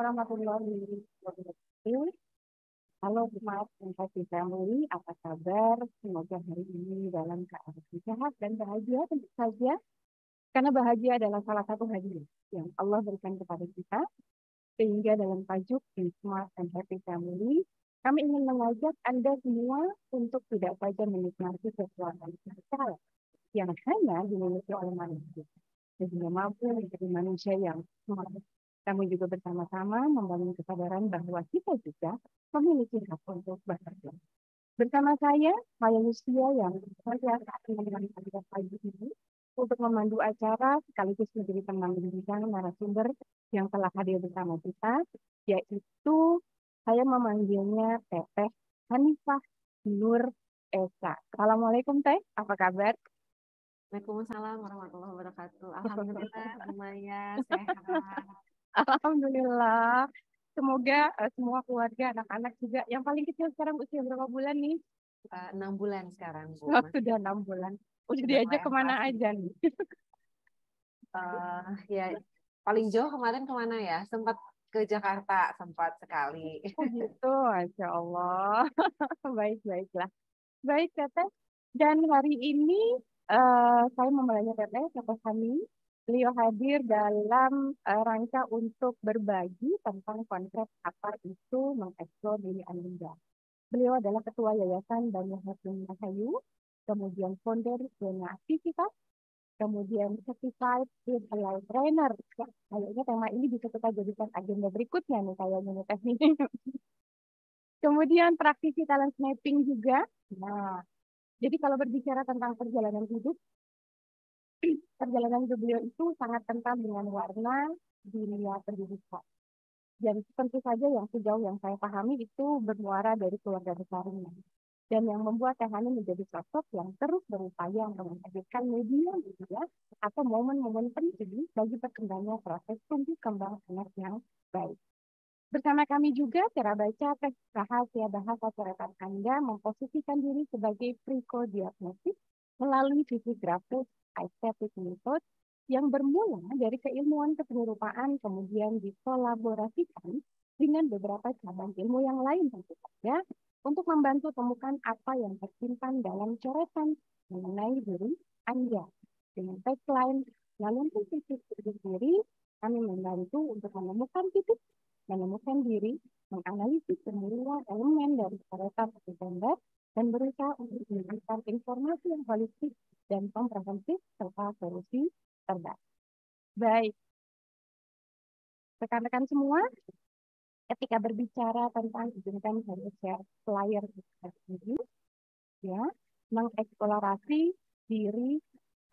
warahmatullahi wabarakatuh. Halo Mas Empati Family, apa kabar? Semoga hari ini dalam keadaan sehat dan bahagia tentu saja. Karena bahagia adalah salah satu hadiah yang Allah berikan kepada kita. Sehingga dalam tajuk di Smart and Happy Family, kami ingin mengajak Anda semua untuk tidak saja menikmati sesuatu yang hanya dimiliki oleh manusia, sehingga mampu menjadi manusia yang smart. Kami juga bersama-sama membangun kesadaran bahwa kita juga memiliki hak untuk bekerja. Bersama saya Lucia yang saya akan menemani pagi ini untuk memandu acara sekaligus menjadi teman bincang narasumber yang telah hadir bersama kita, yaitu saya memanggilnya Teteh Hanifah Nur Esa. Assalamualaikum Teh, apa kabar? Waalaikumsalam warahmatullahi wabarakatuh. Alhamdulillah, lumayan sehat. Alhamdulillah. Semoga semua keluarga, anak-anak juga. Yang paling kecil sekarang usia berapa bulan nih? 6 bulan sekarang, Bu. Oh, sudah 6 bulan. Udah diajak kemana aja nih? Ya, paling jauh kemarin kemana ya? Sempat ke Jakarta, sempat sekali. Oh gitu, Masya Allah. Baik-baiklah. Baik, Teteh. Dan hari ini saya memulainya Teteh kami. Beliau hadir dalam rangka untuk berbagi tentang konsep apa itu mengeksplor diri Anda. Beliau adalah Ketua Yayasan Bani Hasim Rahayu, kemudian founder Zona Aktivitas, kemudian Certified Fit Alive Trainer. Ya, kayaknya tema ini bisa kita jadikan agenda berikutnya nih, kayaknya nih teknik. Kemudian praktisi talent mapping juga. Nah, jadi kalau berbicara tentang perjalanan hidup beliau itu sangat kental dengan warna dunia pendidikan. Dan tentu saja yang sejauh yang saya pahami itu bermuara dari keluarga besarnya. Dan yang membuat Teh Hani menjadi sosok yang terus berupaya untuk menghadirkan media gitu ya, atau momen-momen penting bagi perkembangannya proses tumbuh kembang anak yang baik. Bersama kami juga cara baca tes rahasia bahasa coretan Anda memposisikan diri sebagai psikodiagnostik melalui fisik grafis aesthetic method yang bermula dari keilmuan kepenyerupan kemudian dikolaborasikan dengan beberapa cabang ilmu yang lain tentu saja untuk membantu temukan apa yang tersimpan dalam coretan mengenai diri Anda. Dengan tagline, lalu titik diri, kami membantu untuk menemukan diri, menganalisis semua elemen dari coretan atau gambar, dan berusaha untuk memberikan informasi yang holistik dan komprehensif serta solusi terbaik. Baik, rekan-rekan semua, ketika berbicara tentang izinkan saya share flyer ini, ya, mengeksplorasi diri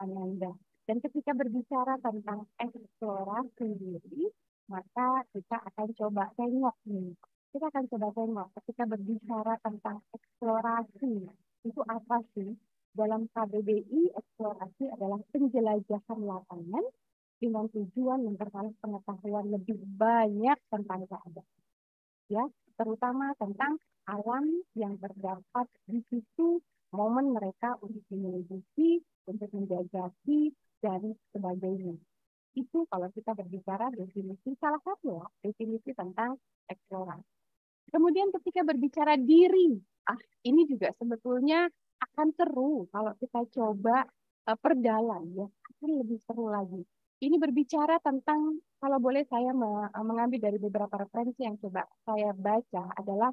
Anda. Dan ketika berbicara tentang eksplorasi diri, maka kita akan coba tengok nih. Kita akan coba tengok ketika berbicara tentang eksplorasi, itu apa sih? Dalam KBBI, eksplorasi adalah penjelajahan lapangan dengan tujuan memperoleh pengetahuan lebih banyak tentang keadaan. Ya, terutama tentang alam yang terdapat di situ, momen mereka untuk menyelidiki, untuk menjajaki, dan sebagainya. Itu kalau kita berbicara definisi, salah satu ya, definisi tentang eksplorasi. Kemudian ketika berbicara diri, ini juga sebetulnya akan seru kalau kita coba perdalam ya, akan lebih seru lagi. Ini berbicara tentang, kalau boleh saya mengambil dari beberapa referensi yang coba saya baca adalah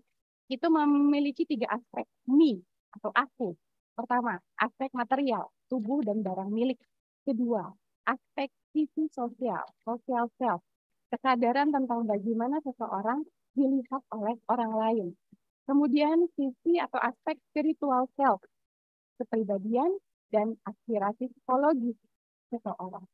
itu memiliki 3 aspek me atau aku. Pertama, aspek material, tubuh dan barang milik. Kedua, aspek sisi sosial, social self, kesadaran tentang bagaimana seseorang dilihat oleh orang lain. Kemudian sisi atau aspek spiritual self, kepribadian dan aspirasi psikologis seseorang.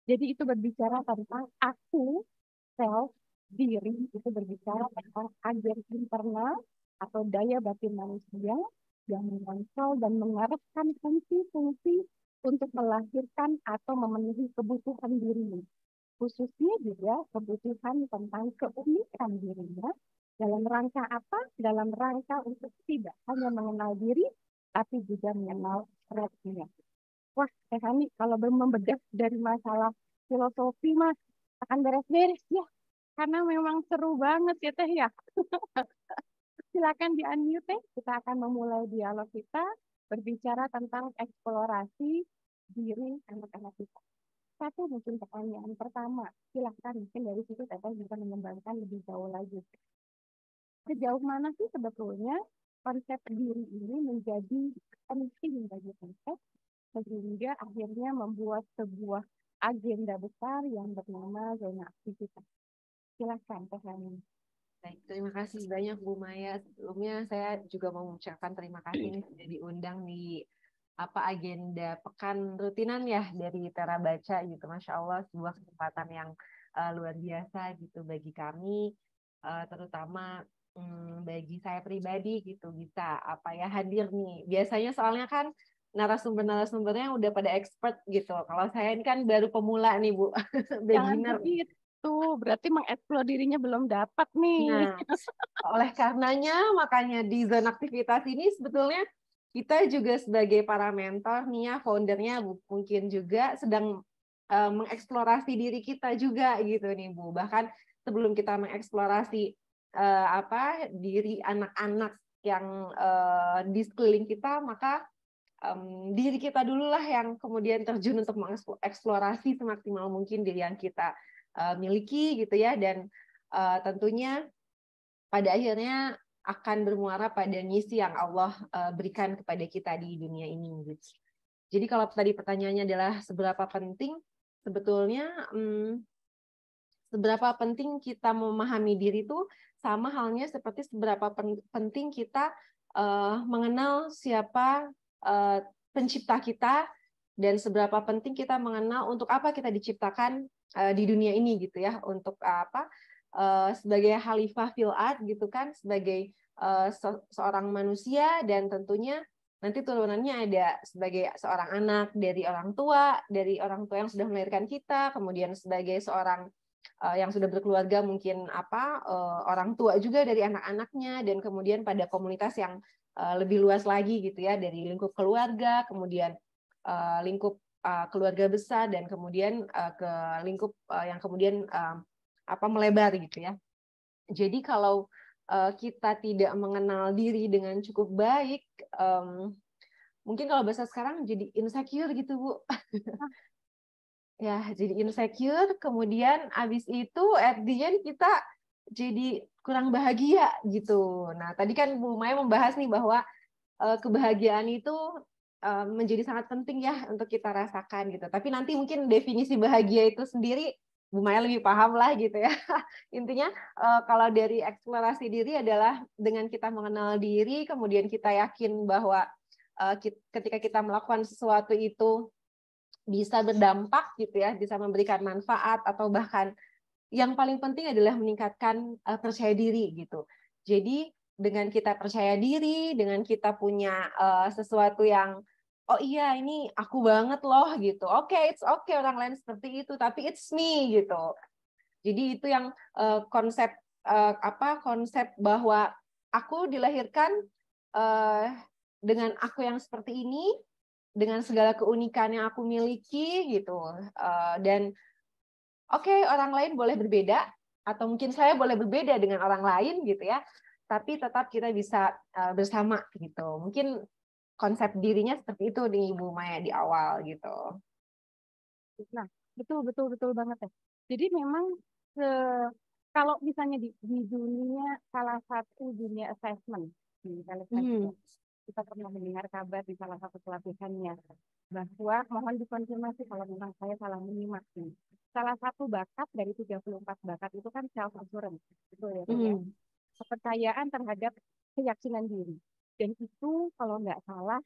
Jadi itu berbicara tentang aku, self, diri, itu berbicara tentang agen internal atau daya batin manusia yang mengontrol dan mengarahkan fungsi-fungsi untuk melahirkan atau memenuhi kebutuhan dirinya. Khususnya juga kebutuhan tentang keunikan dirinya dalam rangka apa? Dalam rangka untuk tidak hanya mengenal diri, tapi juga mengenal rohnya. Wah, Teh Hani, kalau membedah dari masalah filosofi, Mas, akan beres-beres ya. karena memang seru banget ya Teh ya. Silakan di-unmute Teh. Kita akan memulai dialog kita berbicara tentang eksplorasi diri anak-anak kita. Satu mungkin pertanyaan pertama, silakan mungkin dari situ Teteh bisa mengembangkan lebih jauh lagi. Sejauh mana sih sebetulnya konsep diri ini menjadi penting bagi Teteh sehingga akhirnya membuat sebuah agenda besar yang bernama zona aktivitas. Silakan Teh Hani. Baik, terima kasih banyak Bu Maya. Sebelumnya saya juga mau mengucapkan terima kasih nih sudah diundang di agenda pekan rutinan ya dari Tera Baca gitu. Masya Allah, sebuah kesempatan yang luar biasa gitu bagi kami, terutama bagi saya pribadi gitu bisa hadir nih. Biasanya soalnya kan narasumbernya udah pada expert gitu. Kalau saya ini kan baru pemula nih Bu, Jangan beginner. begitu, berarti mengeksplor dirinya belum dapat nih. Nah, oleh karenanya makanya di zona aktivitas ini sebetulnya kita juga sebagai para mentor nih ya, foundernya mungkin juga sedang mengeksplorasi diri kita juga gitu nih Bu. Bahkan sebelum kita mengeksplorasi diri anak-anak yang di sekeliling kita, maka diri kita dulu lah yang kemudian terjun untuk mengeksplorasi semaksimal mungkin diri yang kita miliki gitu ya, dan tentunya pada akhirnya akan bermuara pada misi yang Allah berikan kepada kita di dunia ini. Jadi kalau tadi pertanyaannya adalah seberapa penting, sebetulnya seberapa penting kita memahami diri itu sama halnya seperti seberapa penting kita mengenal siapa pencipta kita, dan seberapa penting kita mengenal untuk apa kita diciptakan di dunia ini gitu ya, untuk sebagai khalifah fil ard gitu kan, sebagai seorang manusia, dan tentunya nanti turunannya ada sebagai seorang anak dari orang tua yang sudah melahirkan kita, kemudian sebagai seorang yang sudah berkeluarga, mungkin orang tua juga dari anak-anaknya, dan kemudian pada komunitas yang lebih luas lagi gitu ya, dari lingkup keluarga, kemudian lingkup keluarga besar, dan kemudian ke lingkup yang kemudian melebar gitu ya. Jadi kalau kita tidak mengenal diri dengan cukup baik, mungkin kalau bahasa sekarang jadi insecure gitu Bu. Ya, jadi insecure, kemudian abis itu at the end kita jadi kurang bahagia gitu. Nah, tadi kan Bu Maya membahas nih bahwa kebahagiaan itu menjadi sangat penting ya untuk kita rasakan gitu. Tapi nanti mungkin definisi bahagia itu sendiri Bu Maya lebih paham lah gitu ya. Intinya kalau dari eksplorasi diri adalah dengan kita mengenal diri, kemudian kita yakin bahwa ketika kita melakukan sesuatu itu bisa berdampak gitu ya, bisa memberikan manfaat, atau bahkan yang paling penting adalah meningkatkan percaya diri gitu. Jadi dengan kita percaya diri, dengan kita punya sesuatu yang oh iya ini aku banget loh gitu. Oke, it's okay orang lain seperti itu, tapi it's me gitu. Jadi itu yang konsep konsep bahwa aku dilahirkan dengan aku yang seperti ini, dengan segala keunikan yang aku miliki gitu, dan oke, orang lain boleh berbeda, atau mungkin saya boleh berbeda dengan orang lain gitu ya, tapi tetap kita bisa bersama gitu. Mungkin konsep dirinya seperti itu nih Ibu Maya di awal gitu. Nah, betul betul betul banget ya. Jadi memang kalau misalnya di dunia salah satu dunia assessment di LSI, kita pernah mendengar kabar di salah satu pelatihannya bahwa mohon dikonfirmasi kalau memang saya salah menyimak nih. Salah satu bakat dari 34 bakat itu kan self assurance, betul ya, Teh, ya? Kepercayaan terhadap keyakinan diri. Dan itu kalau nggak salah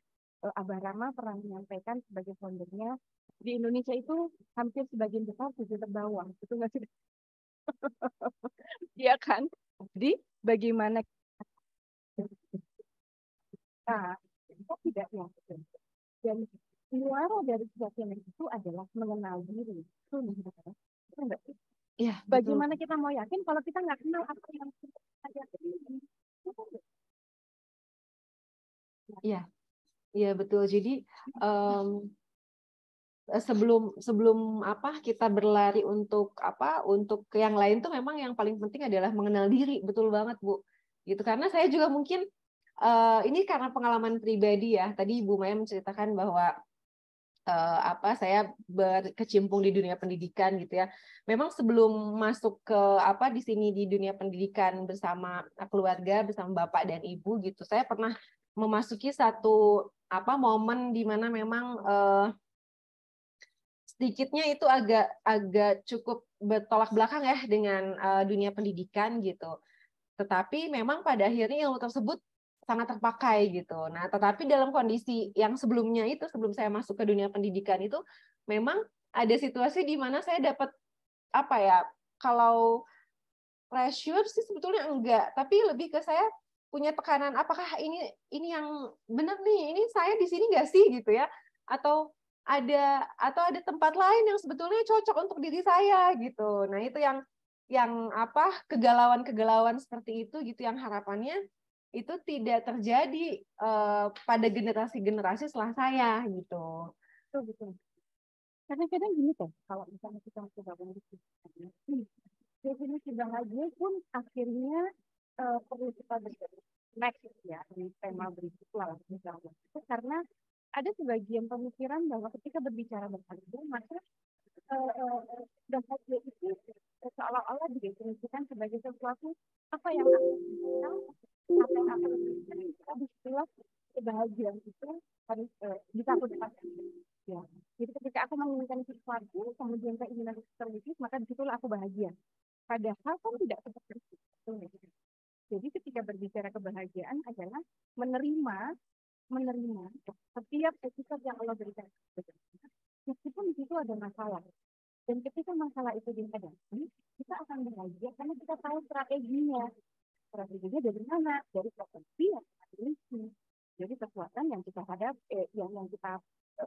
Abah Rama pernah menyampaikan sebagai foundernya, di Indonesia itu hampir sebagian besar tujuh terbawah, itu nggak sih? Iya kan? Jadi bagaimana kita tidak yakin, dan muara dari keyakinan itu adalah mengenal diri. Itu enggak sih? Iya, betul. Bagaimana kita mau yakin kalau kita nggak kenal apa yang kita yakini? Iya, iya betul. Jadi sebelum sebelum apa kita berlari untuk apa untuk ke yang lain tuh memang yang paling penting adalah mengenal diri. Betul banget Bu, gitu. Karena saya juga mungkin ini karena pengalaman pribadi ya, tadi Ibu Maya menceritakan bahwa apa saya berkecimpung di dunia pendidikan gitu ya. Memang sebelum masuk ke apa di sini di dunia pendidikan bersama keluarga, bersama Bapak dan Ibu gitu, saya pernah memasuki satu apa momen di mana memang sedikitnya itu agak cukup bertolak belakang ya dengan dunia pendidikan gitu. Tetapi memang pada akhirnya ilmu tersebut sangat terpakai gitu. Nah, tetapi dalam kondisi yang sebelumnya itu, sebelum saya masuk ke dunia pendidikan itu, memang ada situasi di mana saya dapat apa ya? Kalau pressure sih sebetulnya enggak, tapi lebih ke saya punya tekanan. Apakah ini yang benar nih? Ini saya di sini nggak sih gitu ya? Atau ada tempat lain yang sebetulnya cocok untuk diri saya gitu. Nah, itu yang apa kegalauan-kegalauan seperti itu gitu yang harapannya itu tidak terjadi pada generasi-generasi setelah saya gitu. Betul, betul. Kadang-kadang gini tuh, kalau misalnya kita coba mendiskusikan, definisi bahagia pun akhirnya perlu kita next ya di tema berikutnya misalnya. Itu karena ada sebagian pemikiran bahwa ketika berbicara bahagia, maka bahagia itu seolah-olah didefinisikan sebagai sesuatu apa yang akan kita, apa yang akan kita disitulah kebahagiaan itu harus bisa aku dapatkan. Ya. Jadi ketika aku menginginkan sesuatu, kemudian keinginan itu terwujud, maka disitulah aku bahagia. Padahal kan tidak seperti itu. Jadi ketika berbicara kebahagiaan adalah menerima setiap episode yang Allah berikan kepada kita, meskipun di situ ada masalah. Dan ketika masalah itu dihadapi, kita akan bahagia karena kita tahu strateginya. Strateginya dari mana? Dari potensi yang kita miliki. Jadi kekuatan yang kita yang kita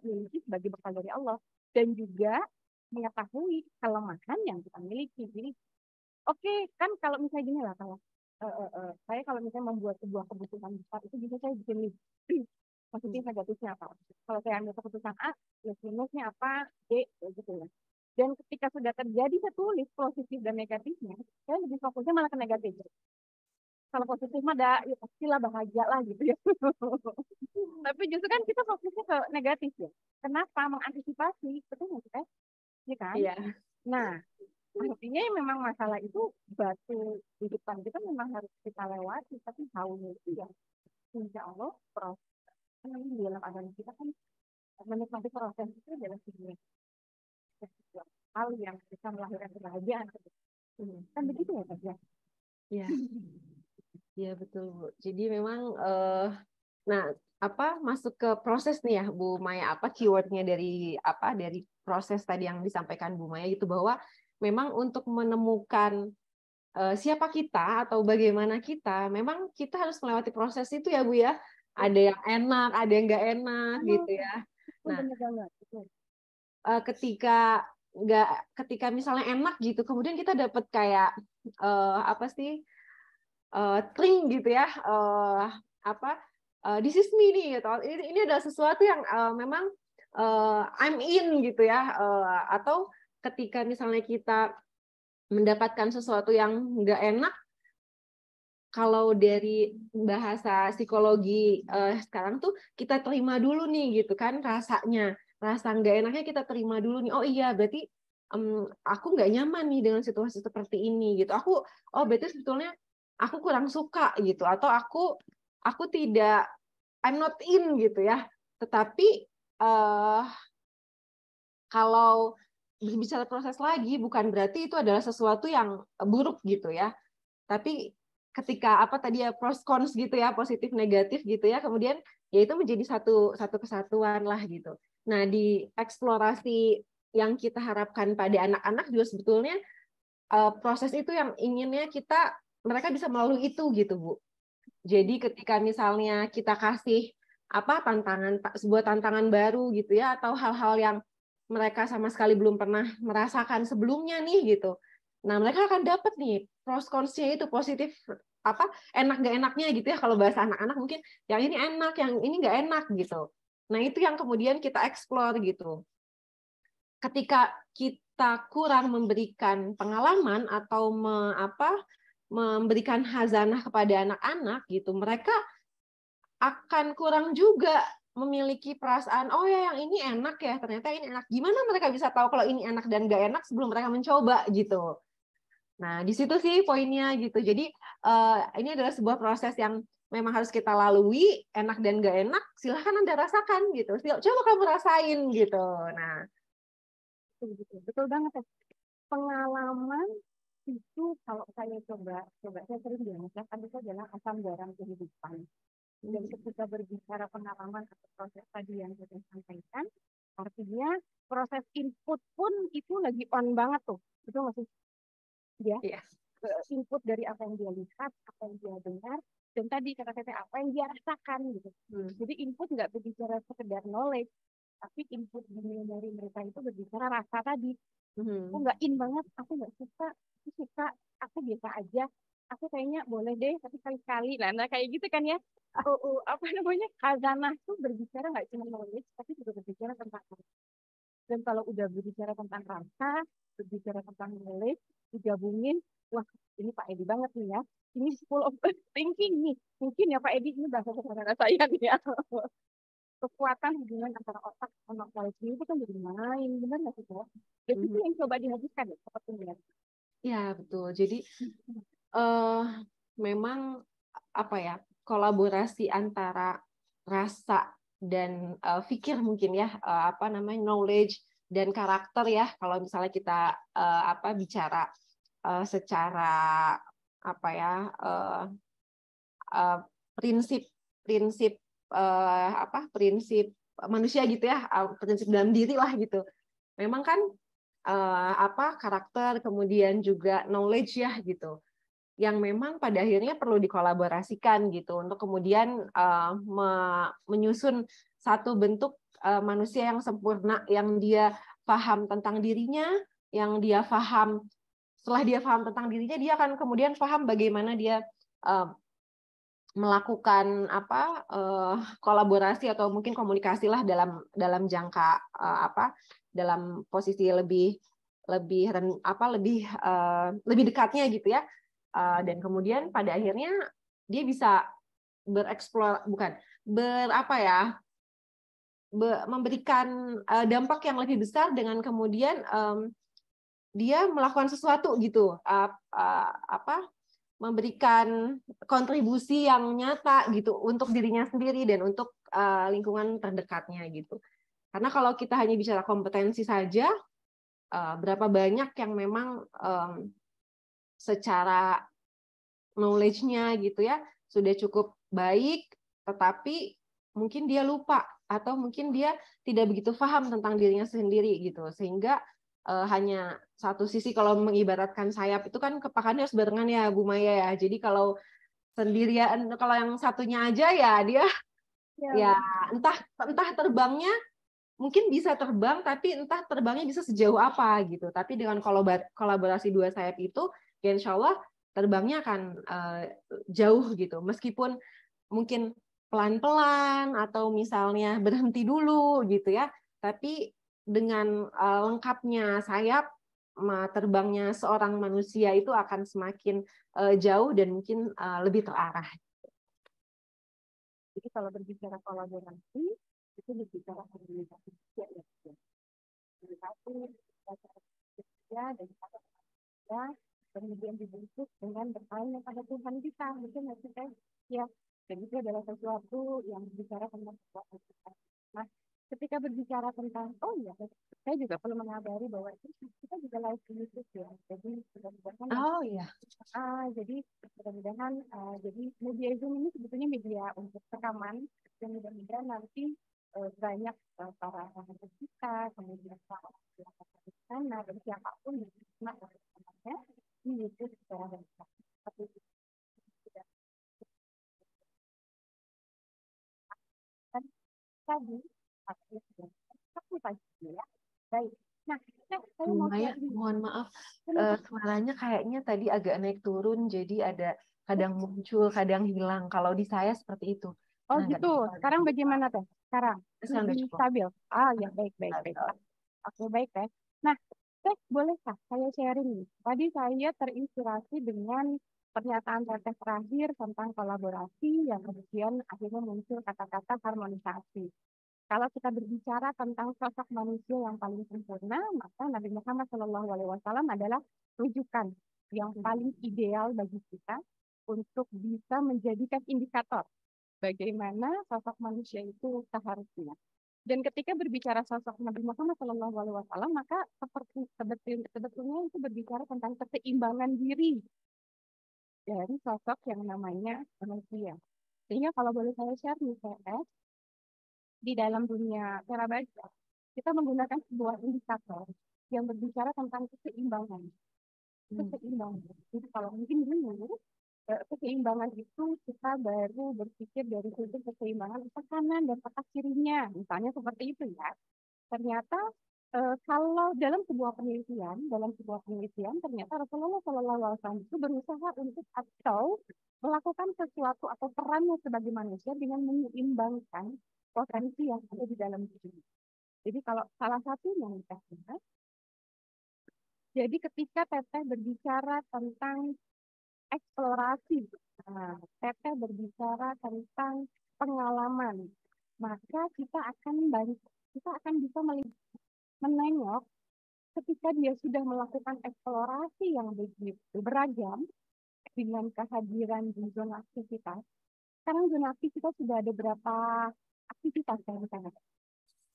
miliki sebagai bekal dari Allah. Dan juga mengetahui kelemahan yang kita miliki. Jadi oke, kan kalau misalnya gini lah, kalau saya kalau misalnya membuat sebuah keputusan besar itu bisa saya bikin list positif negatifnya apa. Kalau saya ambil keputusan A, plus minusnya apa, D, gitu ya. Dan ketika sudah terjadi satu list positif dan negatifnya, saya lebih fokusnya malah ke negatif. Kalau positif mah ya pastilah bahagia lah gitu ya. Tapi justru kan kita fokusnya ke negatif ya. Kenapa? Mengantisipasi, betul nggak sih? Ya kan? Iya. Nah, artinya memang masalah itu batu di depan kita memang harus kita lewati, tapi tahunya itu ya insya Allah proses di dalam agama kita kan menikmati proses itu adalah sebuah hal yang bisa melahirkan kebahagiaan. Kan begitu ya Kak ya? Iya. Iya betul Bu. Jadi memang nah apa masuk ke proses nih ya Bu Maya, apa keywordnya dari proses tadi yang disampaikan Bu Maya itu bahwa memang untuk menemukan siapa kita atau bagaimana kita, memang kita harus melewati proses itu ya Bu ya. Ada yang enak, ada yang nggak enak gitu ya. Nah, ketika misalnya enak gitu, kemudian kita dapat kayak apa sih tring gitu ya, this is me nih gitu. Ini adalah sesuatu yang memang I'm in gitu ya, atau ketika misalnya kita mendapatkan sesuatu yang nggak enak, kalau dari bahasa psikologi sekarang tuh kita terima dulu nih gitu kan rasanya, rasa nggak enaknya kita terima dulu nih. Oh iya berarti aku nggak nyaman nih dengan situasi seperti ini gitu. Berarti sebetulnya aku kurang suka gitu, atau aku tidak, I'm not in gitu ya. Tetapi kalau berbicara proses lagi bukan berarti itu adalah sesuatu yang buruk gitu ya. Tapi ketika apa tadi ya pros cons gitu ya, positif negatif gitu ya, kemudian ya itu menjadi satu kesatuan lah gitu. Nah, di eksplorasi yang kita harapkan pada anak-anak juga sebetulnya proses itu yang inginnya mereka bisa melalui itu gitu, Bu. Jadi ketika misalnya kita kasih sebuah tantangan baru gitu ya, atau hal-hal yang mereka sama sekali belum pernah merasakan sebelumnya nih gitu. Nah, mereka akan dapat nih pros cons-nya itu positif enak gak enaknya gitu ya, kalau bahasa anak-anak mungkin yang ini enak, yang ini nggak enak gitu. Nah, itu yang kemudian kita explore gitu. ketika kita kurang memberikan pengalaman atau memberikan hazanah kepada anak-anak gitu, mereka akan kurang juga memiliki perasaan, oh ya yang ini enak ya, ternyata ini enak. Gimana mereka bisa tahu kalau ini enak dan gak enak sebelum mereka mencoba gitu. Nah, di situ sih poinnya gitu. Jadi ini adalah sebuah proses yang memang harus kita lalui, enak dan gak enak, silahkan Anda rasakan gitu. Coba kamu rasain gitu. Nah, betul banget ya. Pengalaman itu kalau saya coba saya sering bilang ya, kan itu adalah asam garam kehidupan. Dan ketika berbicara pengalaman atau proses tadi yang saya sampaikan, artinya proses input pun itu lagi on banget tuh. Itu masih dia iya. Input dari apa yang dia lihat, apa yang dia dengar, dan tadi kata saya apa yang dia rasakan gitu. Jadi input nggak berbicara sekedar knowledge, tapi input dari mereka itu berbicara rasa tadi. Aku nggak in banget, aku nggak suka, aku suka, aku biasa aja, aku kayaknya boleh deh, tapi sekali-kali. Nah, kayak gitu kan ya. Apa namanya, khazanah tuh berbicara nggak cuma knowledge, tapi juga berbicara tentang rasa. Dan kalau udah berbicara tentang rasa, berbicara tentang knowledge, digabungin, wah ini Pak Edi banget nih ya. Ini full of thinking nih. Mungkin ya Pak Edi, ini bahasa kesadaran saya nih ya. Kekuatan hubungan antara otak sama knowledge itu kan jadi main, benar nggak sih Pak? Dan itu yang coba dihabiskan ya, sepertinya. Ya, betul. Jadi memang apa ya, kolaborasi antara rasa dan pikir mungkin ya, apa namanya, knowledge dan karakter ya, kalau misalnya kita bicara secara apa ya, prinsip prinsip prinsip manusia gitu ya, prinsip dalam diri lah gitu. Memang kan karakter, kemudian juga knowledge ya gitu, yang memang pada akhirnya perlu dikolaborasikan gitu untuk kemudian menyusun satu bentuk manusia yang sempurna, yang dia paham tentang dirinya, yang dia paham, setelah dia paham tentang dirinya, dia akan kemudian paham bagaimana dia melakukan kolaborasi atau mungkin komunikasi lah dalam jangka dalam posisi lebih dekatnya gitu ya. Dan kemudian pada akhirnya dia bisa memberikan dampak yang lebih besar dengan kemudian dia melakukan sesuatu gitu, memberikan kontribusi yang nyata gitu untuk dirinya sendiri dan untuk lingkungan terdekatnya gitu. Karena kalau kita hanya bicara kompetensi saja, berapa banyak yang memang secara knowledge-nya gitu ya sudah cukup baik, tetapi mungkin dia lupa atau mungkin dia tidak begitu paham tentang dirinya sendiri gitu, sehingga hanya satu sisi. Kalau mengibaratkan sayap itu kan kepakannya harus barengan ya Bu Maya ya. Jadi kalau sendirian, kalau yang satunya aja ya dia ya entah terbangnya mungkin bisa terbang, tapi entah terbangnya bisa sejauh apa gitu. Tapi dengan kolaborasi dua sayap itu, ya insya Allah terbangnya akan jauh gitu. Meskipun mungkin pelan-pelan atau misalnya berhenti dulu gitu ya, tapi dengan lengkapnya sayap, terbangnya seorang manusia itu akan semakin jauh dan mungkin lebih terarah. Jadi kalau berbicara kolaborasi, itu berbicara komunikasi juga ya. Komunikasi, kerja, dan kita kemudian dibentuk dengan bertanya pada Tuhan kita. Mungkin nggak sih, ya. Dan itu adalah sesuatu yang berbicara tentang kekuatan kita. Nah, ketika berbicara tentang, oh ya, saya juga perlu mengabari bahwa kita juga live di YouTube ya. Jadi mudah-mudahan jadi mudah-mudahan jadi media Zoom ini sebetulnya media untuk rekaman, dan mudah-mudahan nanti banyak para peserta kita, kemudian para di sana, dan siapapun yang bisa melakukannya di YouTube secara langsung. Tapi kan tadi aku pagi ya. Baik. Nah, saya mau mohon maaf, suaranya kayaknya tadi agak naik turun, jadi ada kadang muncul, kadang hilang. Kalau di saya seperti itu. Oh gitu. Sekarang bagaimana teh? Sekarang Sekarang lebih stabil. Ah ya, baik. Oke, baik, Teh. Nah, Teh, bolehkah saya sharing nih? Tadi saya terinspirasi dengan pernyataan Teteh terakhir tentang kolaborasi yang kemudian akhirnya muncul kata-kata harmonisasi. Kalau kita berbicara tentang sosok manusia yang paling sempurna, maka Nabi Muhammad SAW adalah rujukan yang paling ideal bagi kita untuk bisa menjadikan indikator bagaimana sosok manusia itu seharusnya. Dan ketika berbicara sosok Nabi Muhammad SAW, maka seperti sebetulnya itu berbicara tentang keseimbangan diri dari sosok yang namanya manusia. Sehingga kalau boleh saya share nih, PS, di dalam dunia Terabaca, kita menggunakan sebuah indikator yang berbicara tentang keseimbangan. Keseimbangan. Jadi kalau mungkin dulu keseimbangan itu kita baru berpikir dari sudut keseimbangan otak kanan dan otak kirinya, misalnya seperti itu ya. Ternyata kalau dalam sebuah penelitian ternyata Rasulullah SAW itu berusaha untuk atau melakukan sesuatu atau perannya sebagai manusia dengan menyeimbangkan potensi yang ada di dalam diri. Jadi kalau salah satunya nih, jadi ketika Teteh berbicara tentang eksplorasi, nah, Teteh berbicara tentang pengalaman, maka kita akan bisa menengok ketika dia sudah melakukan eksplorasi yang begitu beragam dengan kehadiran di zona aktivitas. Sekarang zona aktivitas sudah ada berapa aktivitas yang di sana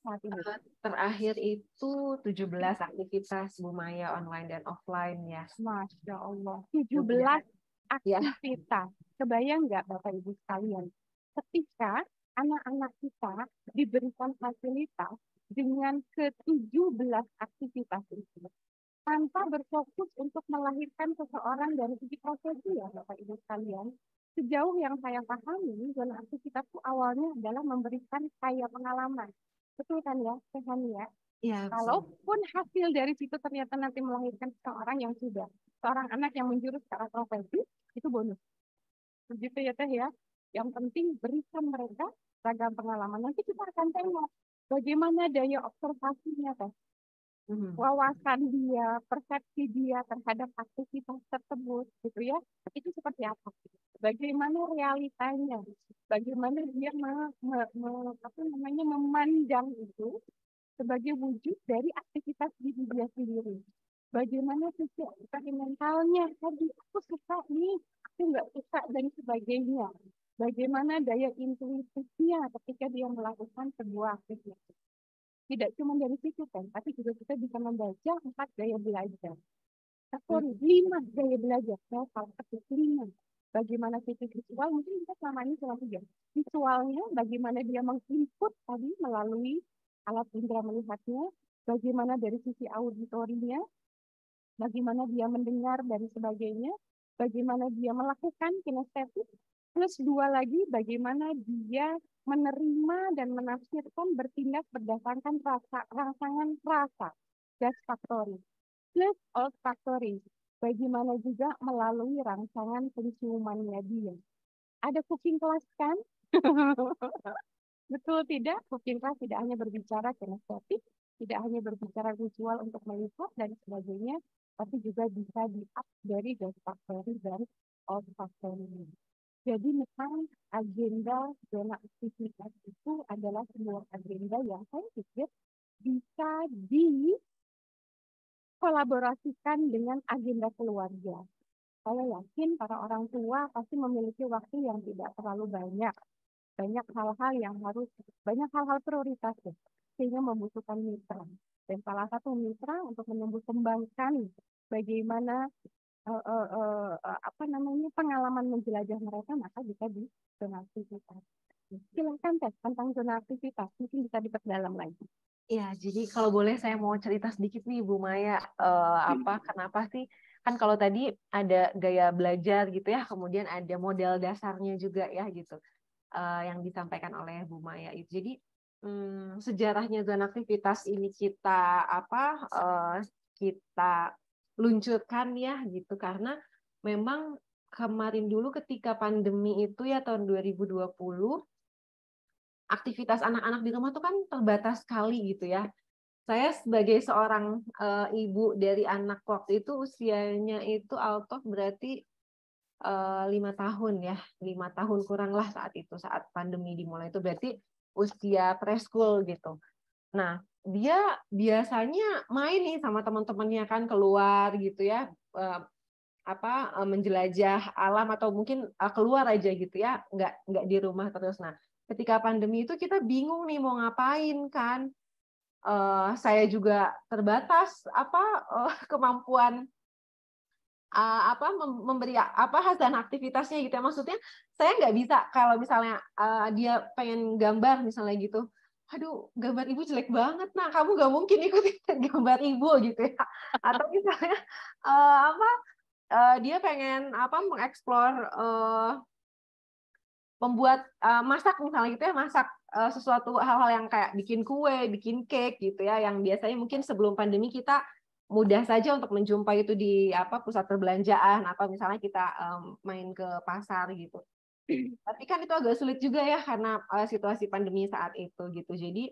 saat ini? Terakhir itu 17 aktivitas Bu Maya online dan offline ya. Masya Allah, Kemudian 17 ya, aktivitas. Kebayang nggak Bapak Ibu sekalian? Ketika anak-anak kita diberikan fasilitas dengan ke-17 aktivitas itu, tanpa berfokus untuk melahirkan seseorang dari segi profesi ya Bapak Ibu sekalian. Sejauh yang saya pahami, zona aktivitas itu awalnya adalah memberikan kaya pengalaman. Betul kan ya, Tehani ya? ya betul. Kalaupun hasil dari situ ternyata nanti melahirkan seorang yang sudah, seorang anak yang menjurus ke arah profesi, itu bonus. Begitu ya Teh ya. Yang penting berikan mereka ragam pengalaman. Nanti kita akan tengok bagaimana daya observasinya Teh, wawasan dia, persepsi dia terhadap aktivitas tersebut, gitu ya. Itu seperti apa? Bagaimana realitanya? Bagaimana dia apa namanya, memandang itu sebagai wujud dari aktivitas diri dia sendiri. Bagaimana sisi eksperimentalnya? Tadi aku suka nih, aku nggak suka dan sebagainya. Bagaimana daya intuitifnya ketika dia melakukan sebuah aktivitas. Tidak cuma dari situ kan, tapi juga kita bisa membaca 4 gaya belajar. Sorry, 5 gaya belajar. Saya salah ketik 5. Bagaimana sisi visual, mungkin kita selama ini cuma 3. Visualnya, bagaimana dia menginput tadi melalui alat indera melihatnya, bagaimana dari sisi auditorinya, bagaimana dia mendengar dan sebagainya, bagaimana dia melakukan kinestetik, plus 2 lagi bagaimana dia menerima dan menafsirkan bertindak berdasarkan rangsangan rasa, gustatory, plus olfactory, bagaimana juga melalui rangsangan penciumannya dia. Ada cooking class kan? Betul tidak? Cooking class tidak hanya berbicara kinestetik, tidak hanya berbicara visual untuk melihat dan sebagainya, tapi juga bisa di-up dari gustatory dan olfactory. Jadi memang agenda zona aktivitas itu adalah sebuah agenda yang saya pikir bisa dikolaborasikan dengan agenda keluarga. Saya yakin para orang tua pasti memiliki waktu yang tidak terlalu banyak. Banyak hal-hal prioritas ya, sehingga membutuhkan mitra. Dan salah satu mitra untuk menumbuh kembangkan bagaimana apa namanya, pengalaman menjelajah mereka, maka bisa di zona aktivitas. Silakan Teh tentang zona aktivitas, mungkin bisa diperdalam lagi. Ya, jadi kalau boleh saya mau cerita sedikit nih Bu Maya, kenapa sih, kan kalau tadi ada gaya belajar gitu ya, kemudian ada model dasarnya juga ya gitu, yang disampaikan oleh Bu Maya itu. Jadi sejarahnya zona aktivitas ini kita luncurkan ya gitu, karena memang kemarin dulu ketika pandemi itu ya tahun 2020, aktivitas anak-anak di rumah tuh kan terbatas sekali gitu ya. saya sebagai seorang ibu dari anak waktu itu usianya itu out of berarti 5 tahun ya, 5 tahun kurang lah saat itu, saat pandemi dimulai itu berarti usia preschool gitu. Nah, dia biasanya main nih sama teman-temannya kan keluar gitu ya, menjelajah alam atau mungkin keluar aja gitu ya, nggak di rumah terus. Nah, ketika pandemi itu kita bingung nih mau ngapain kan. Saya juga terbatas kemampuan memberi hasil aktivitasnya gitu ya. Maksudnya saya nggak bisa kalau misalnya dia pengen gambar misalnya gitu, aduh gambar ibu jelek banget, nah kamu nggak mungkin ikutin gambar ibu gitu ya. Atau misalnya dia pengen mengeksplor membuat masak misalnya gitu ya, masak sesuatu hal-hal yang kayak bikin kue, bikin cake gitu ya, yang biasanya mungkin sebelum pandemi kita mudah saja untuk menjumpai itu di pusat perbelanjaan atau misalnya kita main ke pasar gitu. Tapi kan itu agak sulit juga ya karena situasi pandemi saat itu gitu. Jadi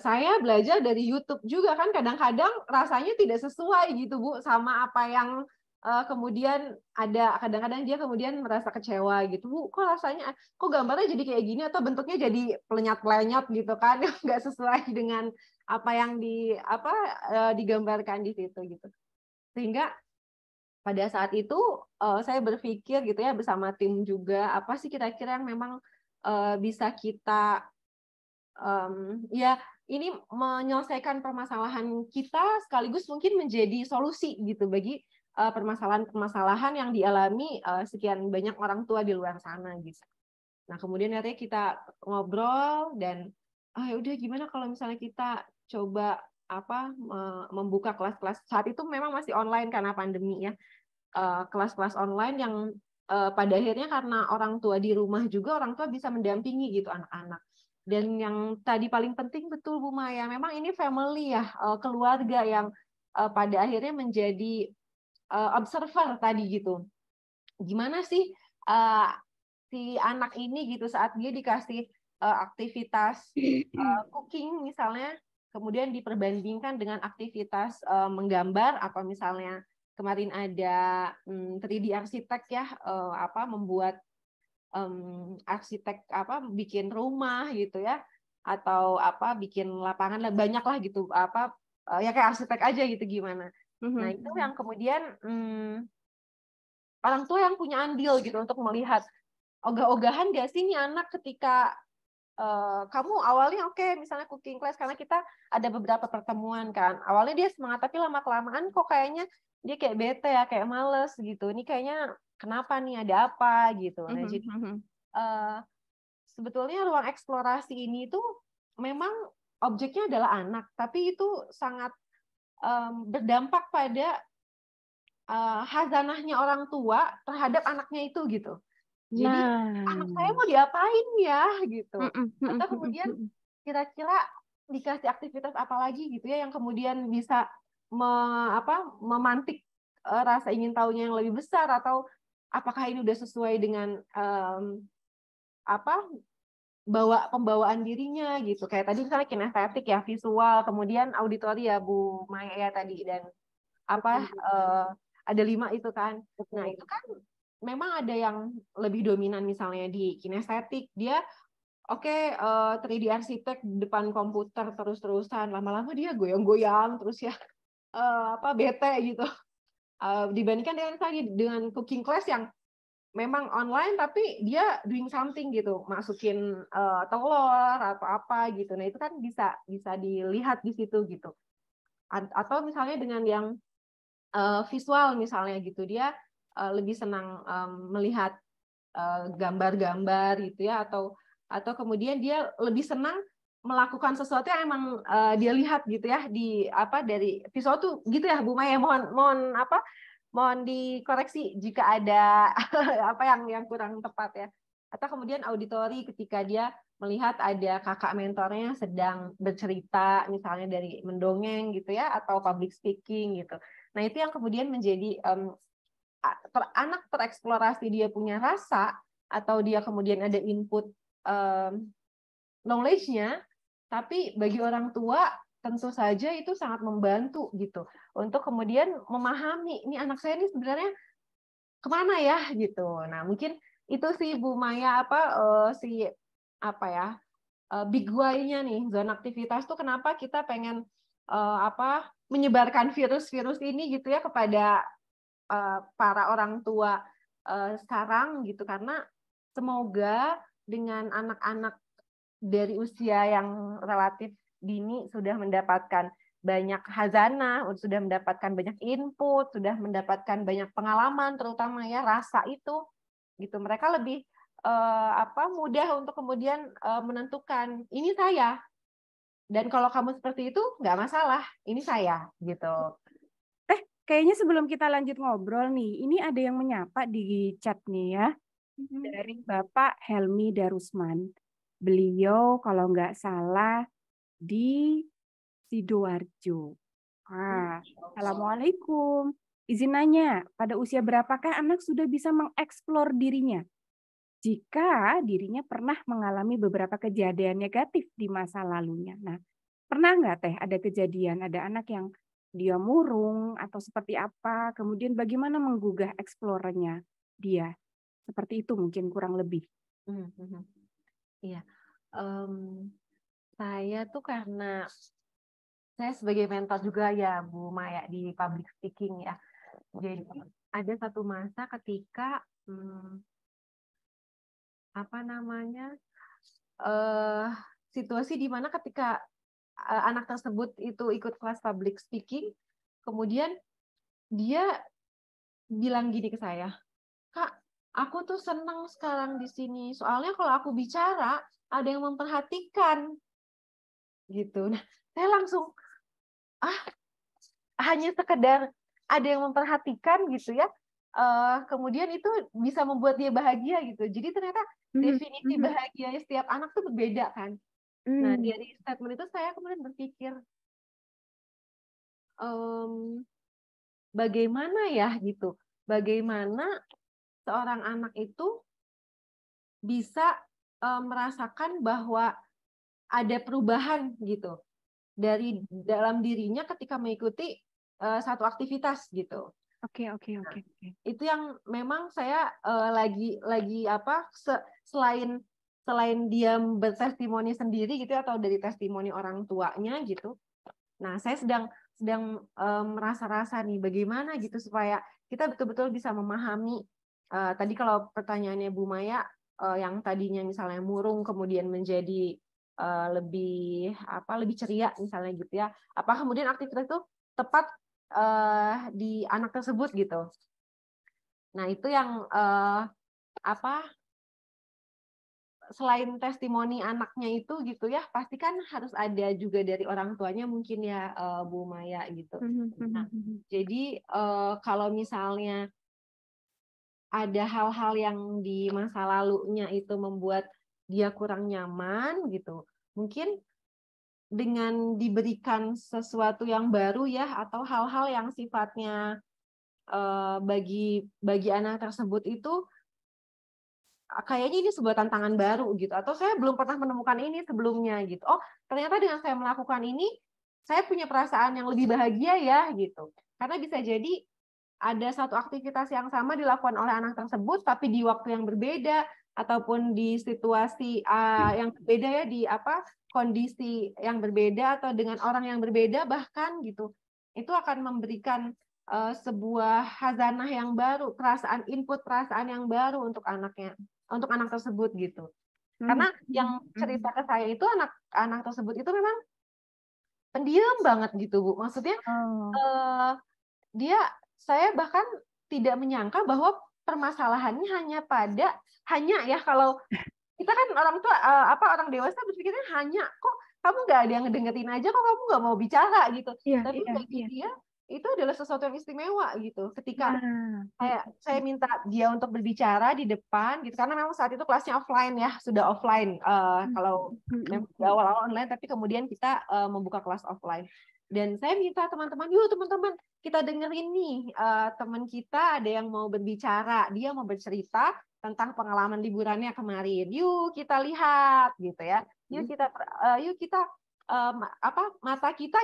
saya belajar dari YouTube juga kan kadang-kadang rasanya tidak sesuai gitu Bu sama apa yang kemudian ada, kadang-kadang dia kemudian merasa kecewa gitu, Bu, kok rasanya, kok gambarnya jadi kayak gini atau bentuknya jadi pelenyap-pelenyap gitu kan, nggak sesuai dengan apa yang digambarkan di situ gitu. Sehingga pada saat itu saya berpikir gitu ya bersama tim juga, apa sih kira-kira yang memang bisa kita ya ini menyelesaikan permasalahan kita sekaligus mungkin menjadi solusi gitu bagi permasalahan-permasalahan yang dialami sekian banyak orang tua di luar sana gitu. Nah, kemudian akhirnya kita ngobrol dan ya udah gimana kalau misalnya kita coba membuka kelas-kelas, saat itu memang masih online karena pandemi ya. Kelas-kelas online yang pada akhirnya karena orang tua di rumah juga, orang tua bisa mendampingi gitu anak-anak. Dan yang tadi paling penting betul Bu Maya, memang ini family ya, keluarga yang pada akhirnya menjadi observer tadi gitu. Gimana sih si anak ini gitu saat dia dikasih aktivitas cooking misalnya, kemudian diperbandingkan dengan aktivitas menggambar atau misalnya kemarin ada 3D arsitek ya, membuat arsitek bikin rumah gitu ya, atau bikin lapangan, banyak lah gitu ya kayak arsitek aja gitu gimana. Nah itu yang kemudian orang tua yang punya andil gitu untuk melihat ogah-ogahan gak sih nih anak ketika kamu awalnya oke, misalnya cooking class karena kita ada beberapa pertemuan kan, awalnya dia semangat tapi lama-kelamaan kok kayaknya dia kayak bete ya, kayak males gitu, ini kayaknya kenapa nih, ada apa gitu. Nah jadi sebetulnya ruang eksplorasi ini tuh memang objeknya adalah anak, tapi itu sangat berdampak pada hazanahnya orang tua terhadap anaknya itu gitu. Jadi anak saya mau diapain ya gitu. Atau kemudian kira-kira dikasih aktivitas apa lagi gitu ya yang kemudian bisa memantik rasa ingin tahunya yang lebih besar, atau apakah ini udah sesuai dengan pembawaan dirinya gitu. Kayak tadi misalnya kinestetik ya, visual, kemudian auditori ya Bu Maya ya tadi, dan ada 5 itu kan. Nah, itu kan memang ada yang lebih dominan misalnya di kinestetik, dia 3D arsitek depan komputer terus-terusan, lama-lama dia goyang-goyang terus ya bete gitu. Dibandingkan dengan cooking class yang memang online tapi dia doing something gitu, masukin telur atau apa gitu. Nah, itu kan bisa dilihat di situ gitu. Atau misalnya dengan yang visual misalnya gitu, dia lebih senang melihat gambar-gambar gitu ya, atau kemudian dia lebih senang melakukan sesuatu yang emang dia lihat gitu ya dari visual tuh gitu ya Bu Maya. Mohon dikoreksi jika ada yang kurang tepat ya. Atau kemudian auditori ketika dia melihat ada kakak mentornya sedang bercerita misalnya dari mendongeng gitu ya, atau public speaking gitu. Nah, itu yang kemudian menjadi anak tereksplorasi, dia punya rasa, atau dia kemudian ada input knowledge-nya, tapi bagi orang tua tentu saja itu sangat membantu gitu untuk kemudian memahami ini anak saya ini sebenarnya kemana ya gitu. Nah mungkin itu sih Bu Maya big why-nya nih zona aktivitas tuh kenapa kita pengen menyebarkan virus-virus ini gitu ya kepada para orang tua sekarang gitu, karena semoga dengan anak-anak dari usia yang relatif dini sudah mendapatkan banyak hazanah, sudah mendapatkan banyak input, sudah mendapatkan banyak pengalaman, terutama ya rasa itu, gitu. Mereka lebih mudah untuk kemudian menentukan ini saya. Dan kalau kamu seperti itu nggak masalah, ini saya, gitu. Kayaknya sebelum kita lanjut ngobrol nih, ini ada yang menyapa di chat nih ya, dari Bapak Helmi Darusman. Beliau kalau nggak salah di Sidoarjo. Assalamualaikum. Izin nanya, pada usia berapakah anak sudah bisa mengeksplor dirinya? Jika dirinya pernah mengalami beberapa kejadian negatif di masa lalunya. Nah, pernah nggak Teh ada kejadian, ada anak yang dia murung atau seperti apa, kemudian bagaimana menggugah eksplorernya dia? Seperti itu mungkin kurang lebih. Iya. Saya tuh karena saya sebagai mentor juga ya Bu Maya di public speaking ya. Jadi ada satu masa ketika situasi di mana ketika anak tersebut itu ikut kelas public speaking, kemudian dia bilang gini ke saya, Kak, aku tuh senang sekarang di sini, soalnya kalau aku bicara ada yang memperhatikan, gitu. Nah, saya langsung hanya sekedar ada yang memperhatikan gitu ya. Kemudian itu bisa membuat dia bahagia gitu. Jadi ternyata definisi bahagianya setiap anak tuh berbeda kan. Nah dari statement itu saya kemudian berpikir bagaimana ya gitu. Bagaimana seorang anak itu bisa merasakan bahwa ada perubahan gitu dari dalam dirinya ketika mengikuti satu aktivitas gitu. Oke. Itu yang memang saya selain dia bertestimoni sendiri gitu atau dari testimoni orang tuanya gitu. Nah, saya sedang merasa-rasa nih bagaimana gitu supaya kita betul-betul bisa memahami tadi kalau pertanyaannya Bu Maya yang tadinya misalnya murung kemudian menjadi lebih ceria misalnya gitu ya. Apa kemudian aktivitas itu tepat di anak tersebut gitu. Nah, itu yang selain testimoni anaknya itu gitu ya, pasti kan harus ada juga dari orang tuanya mungkin ya Bu Maya gitu. Nah, jadi kalau misalnya ada hal-hal yang di masa lalunya itu membuat dia kurang nyaman gitu, mungkin dengan diberikan sesuatu yang baru ya atau hal-hal yang sifatnya bagi anak tersebut itu kayaknya ini sebuah tantangan baru gitu atau saya belum pernah menemukan ini sebelumnya gitu. Oh, ternyata dengan saya melakukan ini saya punya perasaan yang lebih bahagia ya gitu. Karena bisa jadi ada satu aktivitas yang sama dilakukan oleh anak tersebut tapi di waktu yang berbeda ataupun di situasi yang berbeda ya di kondisi yang berbeda atau dengan orang yang berbeda bahkan gitu. Itu akan memberikan sebuah hazanah yang baru, input perasaan yang baru untuk untuk anak tersebut gitu. Karena yang cerita ke saya itu anak tersebut itu memang pendiam banget gitu Bu. Maksudnya saya bahkan tidak menyangka bahwa permasalahannya hanya ya kalau kita kan orang tua orang dewasa berpikirnya hanya kok kamu nggak ada yang ngedengerin aja kok kamu nggak mau bicara gitu. Tapi bagi dia itu adalah sesuatu yang istimewa gitu. Ketika saya minta dia untuk berbicara di depan gitu karena memang saat itu kelasnya offline ya, sudah offline. Kalau memang di awal-awal online tapi kemudian kita membuka kelas offline. Dan saya minta teman-teman, yuk teman-teman kita dengerin nih teman kita ada yang mau berbicara, dia mau bercerita tentang pengalaman liburannya kemarin. Yuk kita lihat gitu ya. Yuk kita mata kita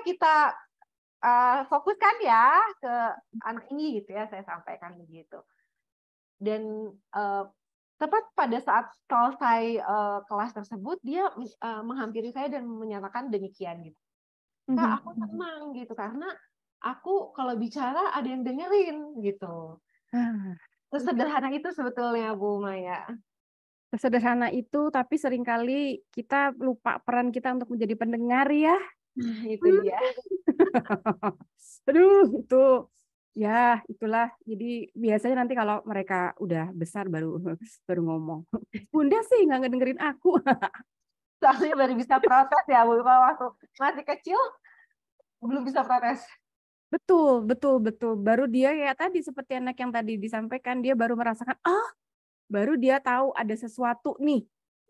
fokuskan ya ke anak ini gitu ya, saya sampaikan begitu. Dan tepat pada saat selesai kelas tersebut dia menghampiri saya dan menyatakan demikian gitu. Kak, aku tenang gitu karena aku kalau bicara ada yang dengerin gitu. Sesederhana itu sebetulnya Bu Maya. Sesederhana itu, tapi seringkali kita lupa peran kita untuk menjadi pendengar ya. Itu dia. Aduh, itu ya itulah. Jadi biasanya nanti kalau mereka udah besar baru ngomong. Bunda sih nggak ngedengerin aku. Soalnya baru bisa protes ya Bu. Kalau waktu masih kecil belum bisa protes. Betul, betul, betul. Baru dia ya tadi seperti anak yang tadi disampaikan, dia baru merasakan, baru dia tahu ada sesuatu nih.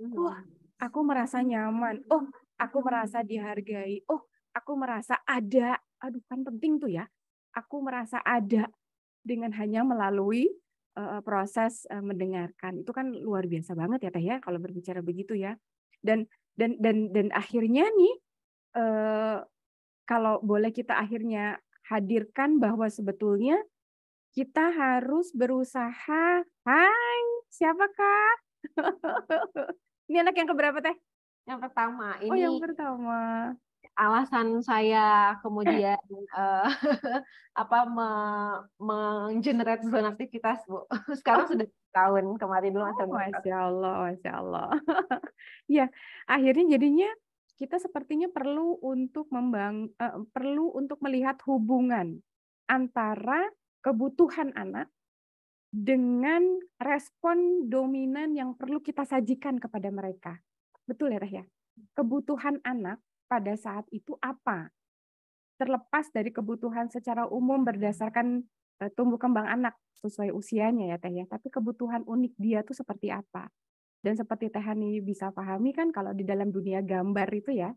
Wah, aku merasa nyaman. Oh, aku merasa dihargai. Oh, aku merasa ada. Aduh, kan penting tuh ya. Aku merasa ada dengan hanya melalui proses mendengarkan. Itu kan luar biasa banget ya Teh ya kalau berbicara begitu ya. Dan akhirnya nih kalau boleh kita akhirnya hadirkan bahwa sebetulnya kita harus berusaha. Hai, siapakah? Ini anak yang keberapa Teh? Yang pertama, Oh, yang ini pertama. alasan saya kemudian menggenerate zona aktivitas Bu. Sekarang sudah tahun, kemarin dulu masih Masya Allah, Masya Allah. Ya, akhirnya jadinya kita sepertinya perlu untuk melihat hubungan antara kebutuhan anak dengan respon dominan yang perlu kita sajikan kepada mereka. Betul ya, Teh ya? Kebutuhan anak pada saat itu apa? Terlepas dari kebutuhan secara umum berdasarkan tumbuh kembang anak sesuai usianya ya Teh ya. Tapi kebutuhan unik dia tuh seperti apa? Dan seperti Teh Hani bisa pahami kan kalau di dalam dunia gambar itu ya,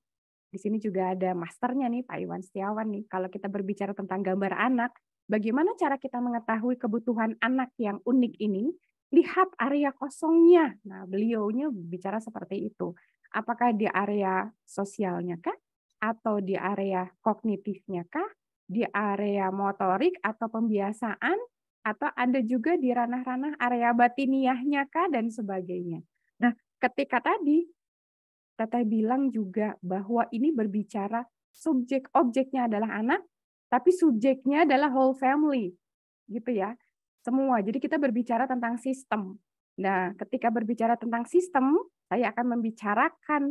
di sini juga ada masternya nih Pak Iwan Setiawan nih. Kalau kita berbicara tentang gambar anak, bagaimana cara kita mengetahui kebutuhan anak yang unik ini? Lihat area kosongnya. Nah, beliaunya bicara seperti itu. Apakah di area sosialnya kah? Atau di area kognitifnya kah? Di area motorik atau pembiasaan? Atau ada juga di ranah-ranah area batiniahnya kah? Dan sebagainya. Nah, ketika tadi Teteh bilang juga bahwa ini berbicara subjek objeknya adalah anak, tapi subjeknya adalah whole family, gitu ya. Semua. Jadi kita berbicara tentang sistem. Nah, ketika berbicara tentang sistem, saya akan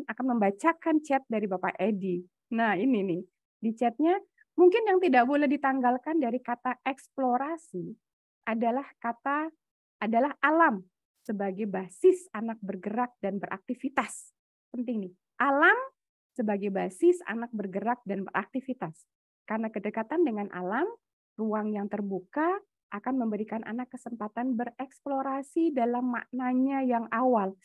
akan membacakan chat dari Bapak Edi. Nah, ini nih. Di chatnya, mungkin yang tidak boleh ditanggalkan dari kata eksplorasi adalah alam sebagai basis anak bergerak dan beraktivitas. Penting nih. Alam sebagai basis anak bergerak dan beraktivitas. Karena kedekatan dengan alam, ruang yang terbuka akan memberikan anak kesempatan bereksplorasi dalam maknanya yang awal.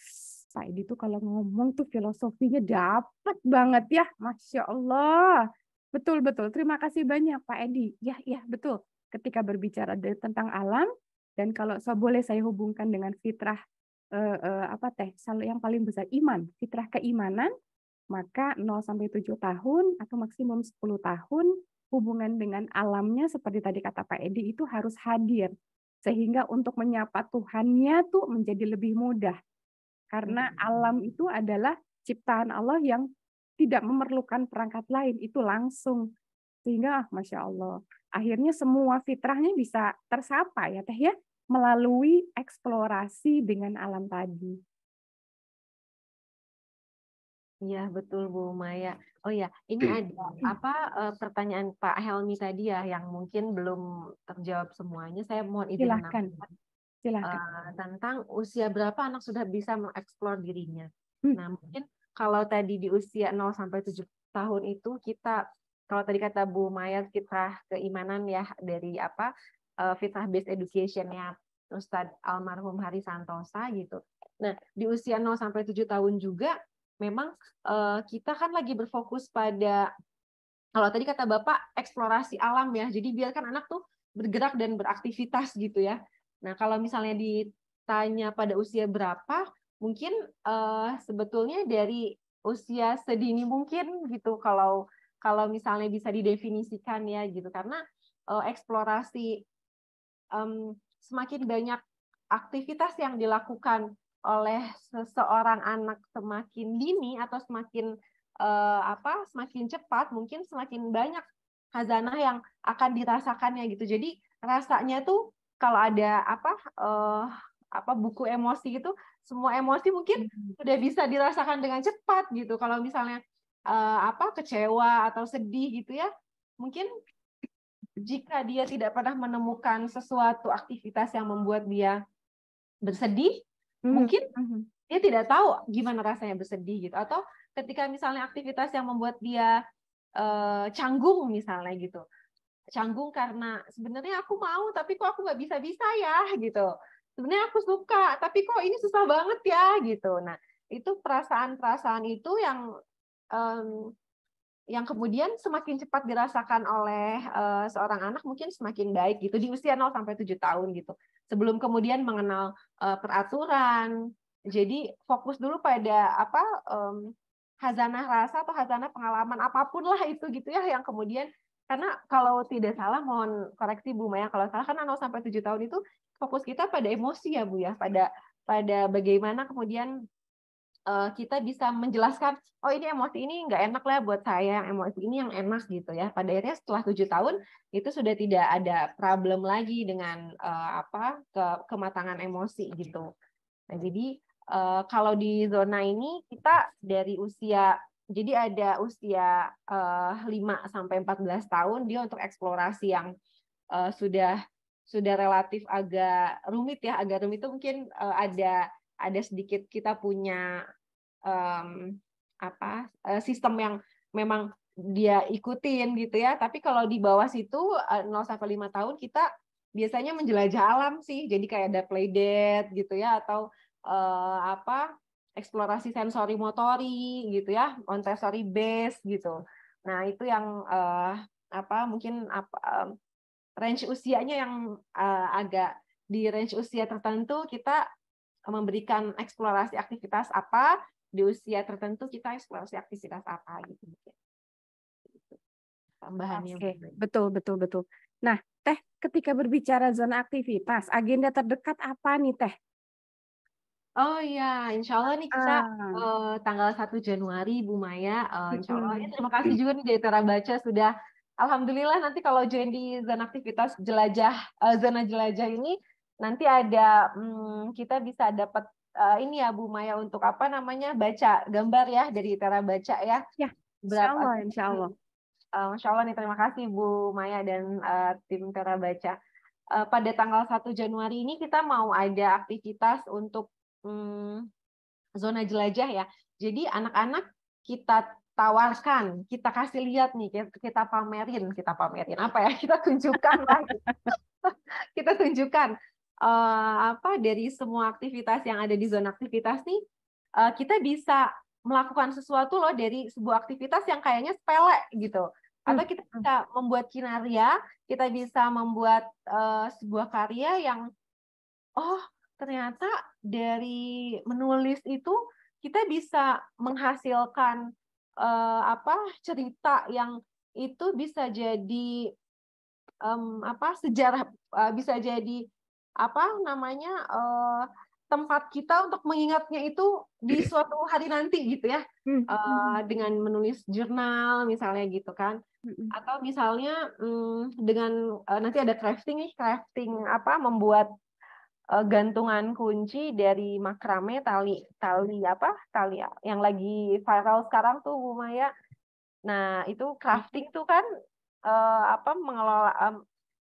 Pak Edi tuh kalau ngomong tuh filosofinya dapat banget ya. Masya Allah. Betul-betul. Terima kasih banyak Pak Edi. Ya, betul. Ketika berbicara tentang alam, dan kalau boleh saya hubungkan dengan fitrah yang paling besar iman, fitrah keimanan, maka 0 sampai 7 tahun atau maksimum 10 tahun hubungan dengan alamnya seperti tadi kata Pak Edi itu harus hadir sehingga untuk menyapa Tuhannya tuh menjadi lebih mudah karena alam itu adalah ciptaan Allah yang tidak memerlukan perangkat lain, itu langsung sehingga Masya Allah akhirnya semua fitrahnya bisa tersapa ya Teh ya melalui eksplorasi dengan alam tadi. Iya betul Bu Maya. Oh ya, ini ada pertanyaan Pak Helmi tadi ya yang mungkin belum terjawab semuanya. Saya mohon izin Silahkan. menambahkan tentang usia berapa anak sudah bisa mengeksplor dirinya. Nah, mungkin kalau tadi di usia 0 sampai 7 tahun itu kita kalau tadi kata Bu Maya fitrah keimanan ya dari fitrah based education-nya Ustadz almarhum Hari Santosa gitu. Nah, di usia 0 sampai 7 tahun juga memang kita kan lagi berfokus pada kalau tadi kata Bapak eksplorasi alam ya. Jadi biarkan anak tuh bergerak dan beraktivitas gitu ya. Nah, kalau misalnya ditanya pada usia berapa, mungkin sebetulnya dari usia sedini mungkin gitu kalau misalnya bisa didefinisikan ya gitu, karena eksplorasi, semakin banyak aktivitas yang dilakukan oleh seseorang anak semakin dini atau semakin semakin cepat, mungkin semakin banyak khazanah yang akan dirasakannya gitu. Jadi rasanya tuh kalau ada buku emosi itu, semua emosi mungkin udah bisa dirasakan dengan cepat gitu. Kalau misalnya kecewa atau sedih gitu ya, mungkin jika dia tidak pernah menemukan sesuatu aktivitas yang membuat dia bersedih, mungkin dia tidak tahu gimana rasanya bersedih gitu. Atau ketika misalnya aktivitas yang membuat dia canggung misalnya gitu, canggung karena sebenarnya aku mau tapi kok aku nggak bisa ya gitu, sebenarnya aku suka tapi kok ini susah banget ya gitu. Nah itu perasaan-perasaan itu yang kemudian semakin cepat dirasakan oleh seorang anak mungkin semakin baik gitu di usia 0 sampai 7 tahun gitu. Sebelum kemudian mengenal peraturan. Jadi fokus dulu pada khazanah rasa atau khazanah pengalaman apapun lah itu gitu ya, yang kemudian, karena kalau tidak salah, mohon koreksi Bu Maya kalau salah, kan 0 sampai 7 tahun itu fokus kita pada emosi ya Bu ya, pada bagaimana kemudian kita bisa menjelaskan, oh ini emosi ini nggak enak lah buat saya, yang emosi ini yang enak gitu ya. Pada akhirnya setelah 7 tahun itu sudah tidak ada problem lagi dengan kematangan emosi gitu. Nah jadi kalau di zona ini kita dari usia, jadi ada usia 5 sampai 14 tahun dia untuk eksplorasi yang sudah relatif agak rumit ya, agak rumit itu mungkin ada sedikit kita punya sistem yang memang dia ikutin gitu ya. Tapi kalau di bawah situ 0 sampai 5 tahun kita biasanya menjelajah alam sih. Jadi kayak ada playdate gitu ya, atau eksplorasi sensori motori gitu ya, Montessori based gitu. Nah, itu yang mungkin range usianya yang agak di range usia tertentu kita memberikan eksplorasi aktivitas apa, di usia tertentu kita eksplorasi aktivitas apa gitu. Tambahannya. Oke, betul. Nah, Teh, ketika berbicara zona aktivitas, agenda terdekat apa nih, Teh? Oh iya, insya Allah nih kita tanggal 1 Januari, Bu Maya, insya Allah. Terima kasih juga nih dari Tera Baca sudah, alhamdulillah nanti kalau join di zona aktivitas zona jelajah ini, nanti ada kita bisa dapat ini ya Bu Maya, untuk baca gambar ya dari Tera Baca ya. Ya, insya Allah. Masya Allah nih, terima kasih Bu Maya dan tim Tera Baca. Pada tanggal 1 Januari ini kita mau ada aktivitas untuk zona jelajah ya. Jadi anak-anak kita tawarkan, kita kasih lihat nih, kita pamerin apa ya? Kita tunjukkan lah. Kita tunjukkan dari semua aktivitas yang ada di zona aktivitas nih, kita bisa melakukan sesuatu loh dari sebuah aktivitas yang kayaknya sepele gitu. Atau kita bisa membuat kinarya, kita bisa membuat sebuah karya yang ternyata dari menulis itu kita bisa menghasilkan cerita yang itu bisa jadi sejarah, bisa jadi tempat kita untuk mengingatnya itu di suatu hari nanti gitu ya, dengan menulis jurnal misalnya gitu kan, atau misalnya dengan nanti ada crafting membuat gantungan kunci dari makrame, tali yang lagi viral sekarang tuh Bu Maya. Nah itu crafting tuh kan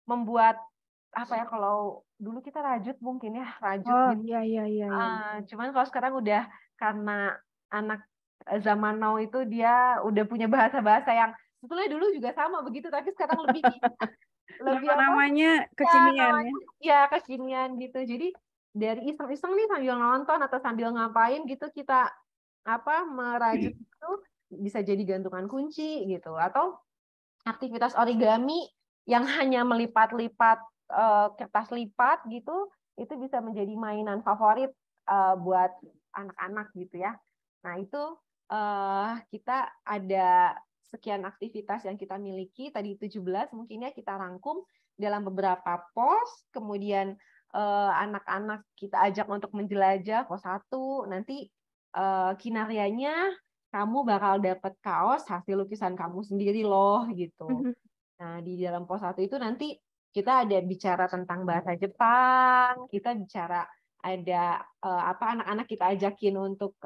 membuat kalau dulu kita rajut mungkin ya, gitu. Iya. Cuman kalau sekarang udah, karena anak zaman now itu dia udah punya bahasa-bahasa yang sebetulnya dulu juga sama begitu, tapi sekarang lebih namanya kekinian ya kekinian gitu. Jadi dari iseng-iseng nih sambil nonton atau sambil ngapain gitu kita merajut itu bisa jadi gantungan kunci gitu, atau aktivitas origami yang hanya melipat-lipat kertas lipat gitu, itu bisa menjadi mainan favorit buat anak-anak gitu ya. Nah itu kita ada sekian aktivitas yang kita miliki, tadi 17 mungkin ya kita rangkum dalam beberapa pos, kemudian anak-anak kita ajak untuk menjelajah pos 1, nanti kinarianya kamu bakal dapat kaos hasil lukisan kamu sendiri loh gitu. Nah, di dalam pos 1 itu nanti kita ada bicara tentang bahasa Jepang, kita bicara ada anak-anak kita ajakin untuk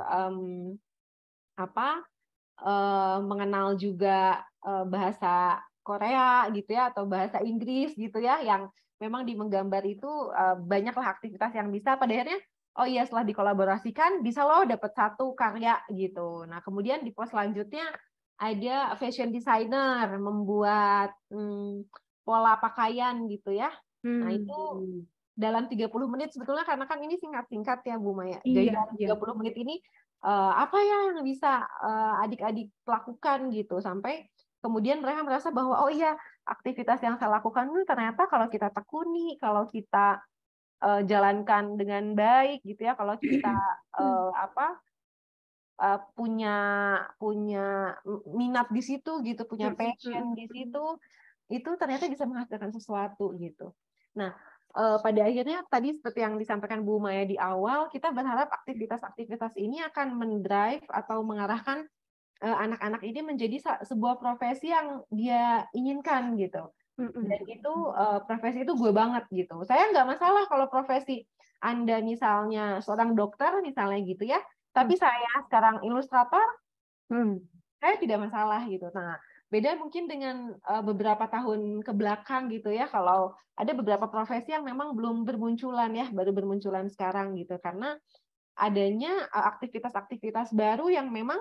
mengenal juga bahasa Korea gitu ya, atau bahasa Inggris gitu ya, yang memang di menggambar itu banyaklah aktivitas yang bisa pada akhirnya oh iya setelah dikolaborasikan bisa loh dapat satu karya gitu. Nah kemudian di pos selanjutnya ada fashion designer membuat pola pakaian gitu ya. Nah itu dalam 30 menit sebetulnya, karena kan ini singkat-singkat ya Bu Maya. Jadi Iya, dalam 30 menit ini apa ya yang bisa adik-adik lakukan gitu, sampai kemudian mereka merasa bahwa oh iya aktivitas yang saya lakukan ternyata kalau kita tekuni, kalau kita jalankan dengan baik gitu ya, kalau kita punya minat di situ gitu, punya passion di situ, itu ternyata bisa menghasilkan sesuatu gitu. Nah, pada akhirnya tadi seperti yang disampaikan Bu Maya di awal, kita berharap aktivitas-aktivitas ini akan mendrive atau mengarahkan anak-anak ini menjadi sebuah profesi yang dia inginkan gitu. Dan itu profesi itu gue banget gitu. Saya nggak masalah kalau profesi Anda misalnya seorang dokter misalnya gitu ya, tapi saya sekarang ilustrator, saya tidak masalah gitu. Nah, beda mungkin dengan beberapa tahun ke belakang gitu ya, kalau ada beberapa profesi yang memang belum bermunculan ya, baru bermunculan sekarang gitu, karena adanya aktivitas-aktivitas baru yang memang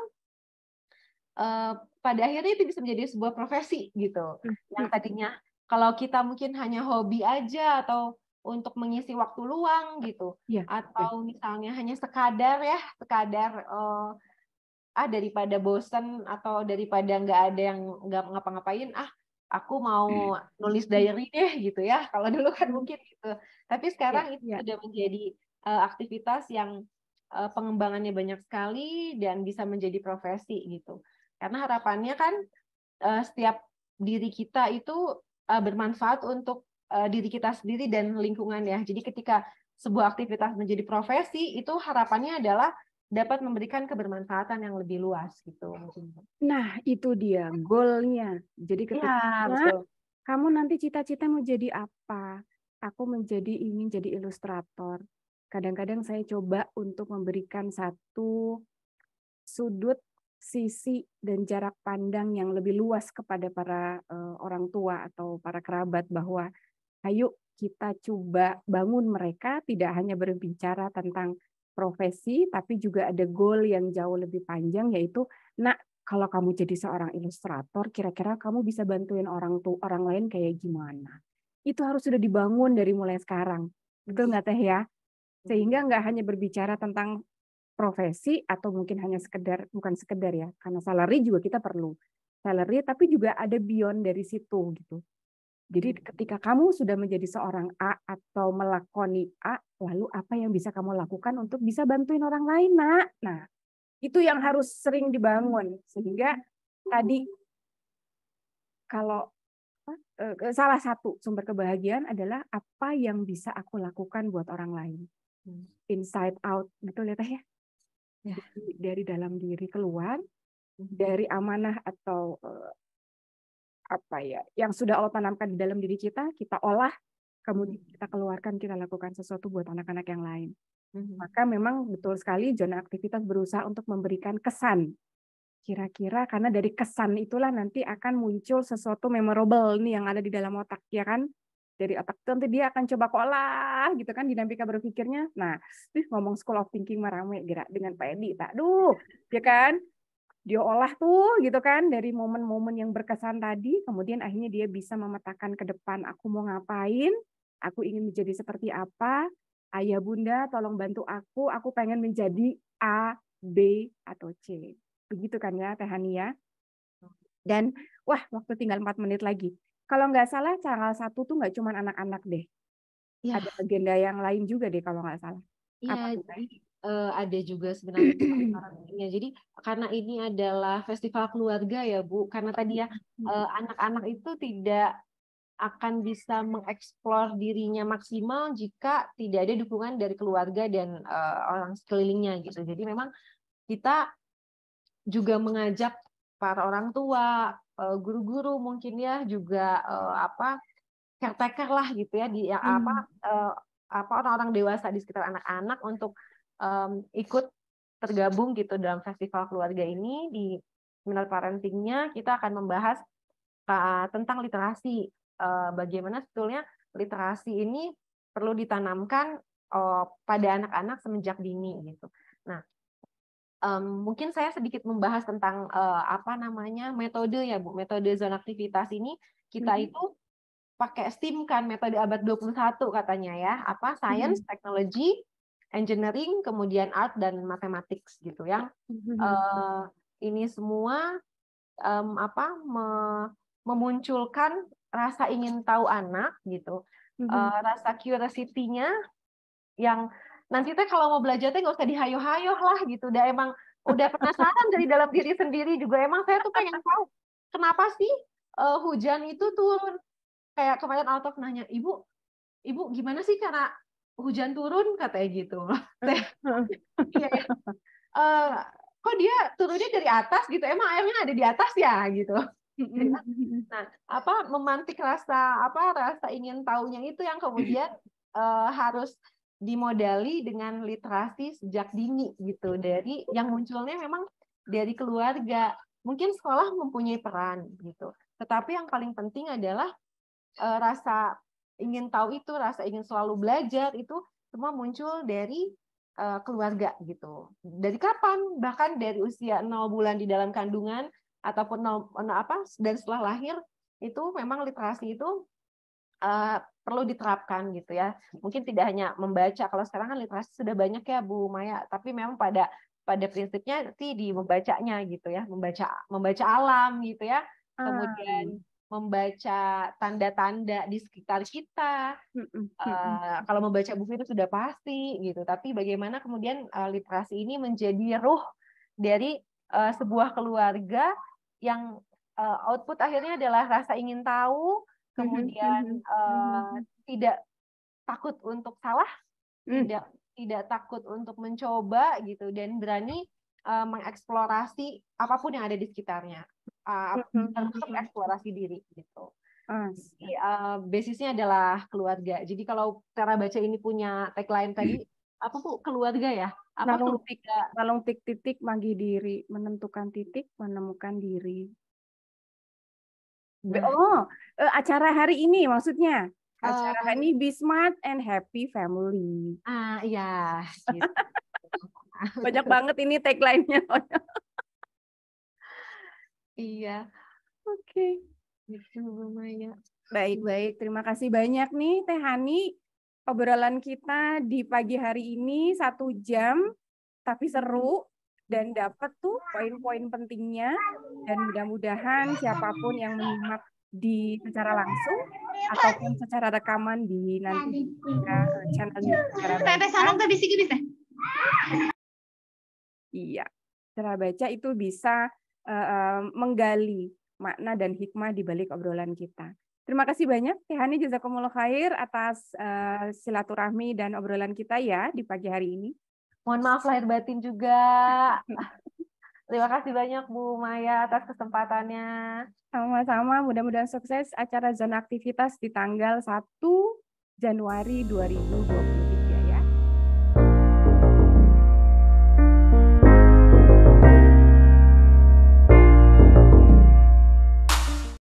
pada akhirnya itu bisa menjadi sebuah profesi gitu. Yang tadinya kalau kita mungkin hanya hobi aja atau untuk mengisi waktu luang gitu, atau misalnya hanya sekadar daripada bosen atau daripada nggak ada yang nggak ngapa-ngapain, aku mau nulis diary deh gitu ya. Kalau dulu kan mungkin gitu. Tapi sekarang itu sudah menjadi aktivitas yang pengembangannya banyak sekali dan bisa menjadi profesi gitu. Karena harapannya kan setiap diri kita itu bermanfaat untuk diri kita sendiri dan lingkungan ya. Jadi ketika sebuah aktivitas menjadi profesi, itu harapannya adalah dapat memberikan kebermanfaatan yang lebih luas gitu. Nah, itu dia goalnya. Jadi ketika kamu nanti cita-cita mau jadi apa? Aku ingin jadi ilustrator. Kadang-kadang saya coba untuk memberikan satu sudut, sisi, dan jarak pandang yang lebih luas kepada para orang tua atau para kerabat bahwa ayo kita coba bangun mereka tidak hanya berbicara tentang profesi, tapi juga ada goal yang jauh lebih panjang, yaitu, nak, kalau kamu jadi seorang ilustrator, kira-kira kamu bisa bantuin orang lain kayak gimana? Itu harus sudah dibangun dari mulai sekarang. Betul nggak Teh ya? Sehingga nggak hanya berbicara tentang profesi atau mungkin hanya bukan sekedar ya, karena salary juga kita perlu. Salary, tapi juga ada beyond dari situ gitu. Jadi ketika kamu sudah menjadi seorang A atau melakoni A, lalu apa yang bisa kamu lakukan untuk bisa bantuin orang lain, nak? Nah, itu yang harus sering dibangun. Sehingga tadi kalau salah satu sumber kebahagiaan adalah apa yang bisa aku lakukan buat orang lain. Inside out, betul ya Teh ya? Dari dalam diri keluar, dari amanah atau yang sudah Allah tanamkan di dalam diri kita olah, kemudian kita keluarkan, kita lakukan sesuatu buat anak-anak yang lain. Maka memang betul sekali zona aktivitas berusaha untuk memberikan kesan. Kira-kira karena dari kesan itulah nanti akan muncul sesuatu memorable nih yang ada di dalam otak, ya kan? Dari otak itu nanti dia akan coba olah gitu kan, dinamika berpikirnya. Nah, ngomong School of Thinking marame gerak dengan Pak Edi, tak ya kan? Dia olah tuh gitu kan dari momen-momen yang berkesan tadi, kemudian akhirnya dia bisa memetakan ke depan, aku mau ngapain, aku ingin menjadi seperti apa, ayah bunda tolong bantu aku pengen menjadi A, B, atau C. Begitu kan ya Teh Hania? Dan wah, waktu tinggal 4 menit lagi. Kalau nggak salah tanggal 1 tuh nggak cuma anak-anak deh. Ya. Ada agenda yang lain juga deh kalau nggak salah. Iya, jadi ada juga sebenarnya parentingnya. Jadi karena ini adalah festival keluarga ya Bu, karena tadi ya anak-anak itu tidak akan bisa mengeksplor dirinya maksimal jika tidak ada dukungan dari keluarga dan orang sekelilingnya gitu. Jadi memang kita juga mengajak para orang tua, guru-guru mungkin ya juga caretaker lah gitu ya di orang-orang dewasa di sekitar anak-anak untuk ikut tergabung gitu dalam festival keluarga ini. Di seminar parentingnya kita akan membahas tentang literasi, bagaimana sebetulnya literasi ini perlu ditanamkan pada anak-anak semenjak dini gitu. Nah, mungkin saya sedikit membahas tentang metode ya Bu, metode zona aktivitas ini kita itu pakai STEAM kan, metode abad 21 katanya ya, science, technology, engineering, kemudian art dan mathematics gitu yang ini semua memunculkan rasa ingin tahu anak gitu, rasa curiosity-nya yang nanti teh kalau mau belajar teh nggak usah dihayo-hayo lah gitu, udah penasaran dari dalam diri sendiri juga. Emang saya tuh pengen tahu kenapa sih hujan itu turun. Kayak kemarin Altof nanya, ibu gimana sih cara hujan turun, katanya gitu. Iya ya. Kok dia turunnya dari atas gitu? Emang airnya ada di atas ya gitu. Nah, memantik rasa ingin tahunya itu yang kemudian harus dimodali dengan literasi sejak dini gitu. Dari yang munculnya memang dari keluarga. Mungkin sekolah mempunyai peran gitu. Tetapi yang paling penting adalah rasa ingin tahu itu, rasa ingin selalu belajar itu semua muncul dari keluarga gitu. Dari kapan? Bahkan dari usia 0 bulan di dalam kandungan ataupun dan setelah lahir itu memang literasi itu perlu diterapkan gitu ya. Mungkin tidak hanya membaca. Kalau sekarang kan literasi sudah banyak ya Bu Maya, tapi memang pada prinsipnya nanti di membacanya gitu ya, membaca alam gitu ya. Kemudian membaca tanda-tanda di sekitar kita. Kalau membaca buku itu sudah pasti gitu. Tapi bagaimana kemudian literasi ini menjadi ruh dari sebuah keluarga yang output akhirnya adalah rasa ingin tahu, kemudian tidak takut untuk salah, tidak takut untuk mencoba gitu, dan berani mengeksplorasi apapun yang ada di sekitarnya, termasuk eksplorasi diri gitu. Jadi, basisnya adalah keluarga. Jadi kalau cara baca ini punya tagline tadi apa Bu? Keluarga ya? Nalung titik magi diri, menentukan titik, menemukan diri. Acara hari ini maksudnya. Acara ini Be Smart and Happy Family. Iya. Gitu. Banyak banget ini tagline-nya. Iya. Oke. Baik. Terima kasih banyak nih Teh Hani. Obrolan kita di pagi hari ini 1 jam, tapi seru dan dapat tuh poin-poin pentingnya. Dan mudah-mudahan siapapun yang menyimak secara langsung ataupun secara rekaman di nanti channel YouTube Cara Baca. Iya, Cara Baca itu bisa menggali makna dan hikmah di balik obrolan kita. Terima kasih banyak Teh Hani, jazakumullah khair atas silaturahmi dan obrolan kita ya di pagi hari ini. Mohon maaf lahir batin juga. Terima kasih banyak Bu Maya atas kesempatannya. Sama-sama, mudah-mudahan sukses acara zona aktivitas di tanggal 1 Januari 2023.